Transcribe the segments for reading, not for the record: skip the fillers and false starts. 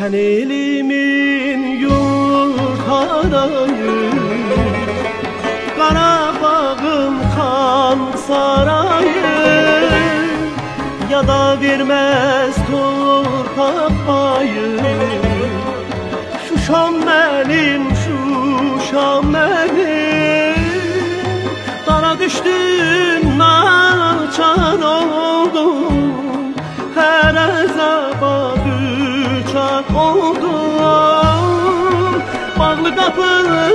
Sen elimin yurtarayı, Qarabağın kan sarayı, ya da vermez torpaq payı. Şuşam benim, Şuşam benim, dara düştüm, naçar oldum, her əzaba düçar oldum, bağlı kapını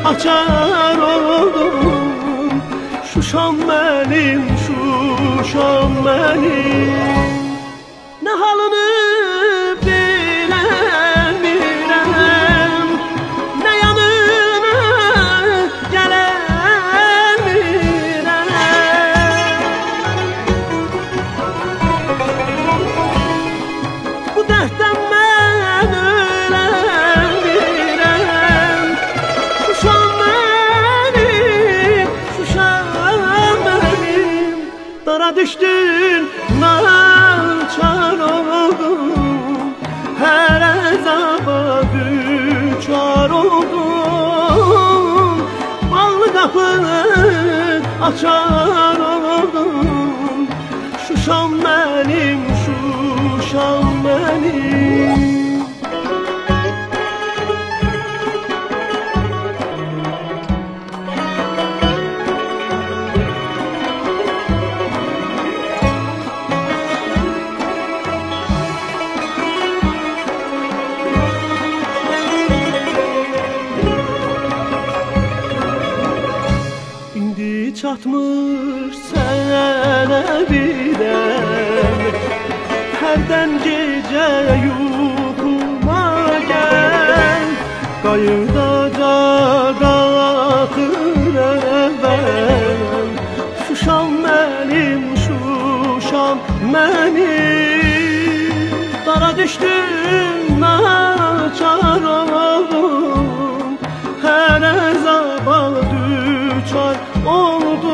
açar oldum. Şuşam benim, Şuşam benim, ne halını bilemiyorum, ne yanına gelemiyorum. Bu dertten ben ölemiyorum. Şuşam benim, Şuşam benim, dara düştün, naçar oldum, her əzaba düçar oldum, bağlı kapını açar oldum. Şuşam benim, Şuşam benim. Çatmış sənə birəm, hərdən gecə yuxuma gəl, qayırdaca qalxır əvvəl. Şuşam mənim, Şuşam mənim, dara düşdüm, naçar oldum, hər əzaba düçar oldum,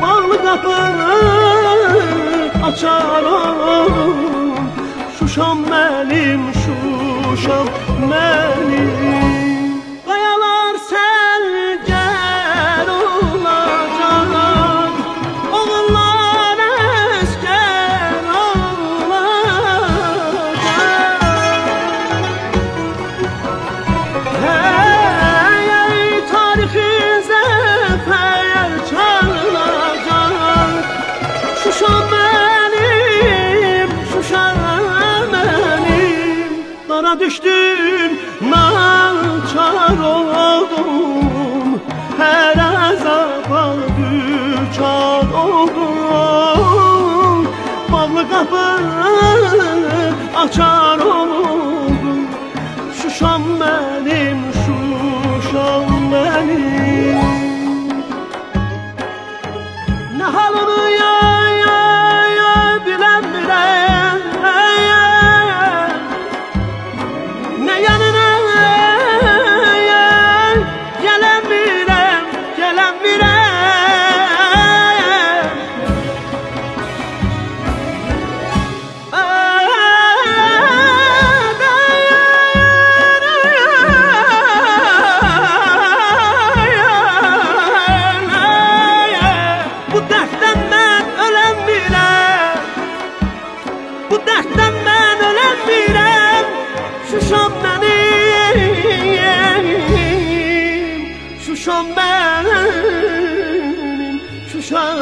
bağlı kapını açar oldum. Şuşam benim, Şuşam benim, kayalar selcer olacak, oğullar esker olacak. Hey tarihi zafer çalacak. Şuşam benim, Şuşam benim, dara düştün, naçar oldum, her əzaba düçar oldum, bağlı kapını açar oldum. Şuşam benim, Şuşam benim, ne halını ya bilemiyorum, ne yanına gelemiyorum, gelemiyorum. Bu dertten ben ölemiyorum, bu dertten ben ölemiyorum. Şuşam benim, Şuşam benim, Şuşam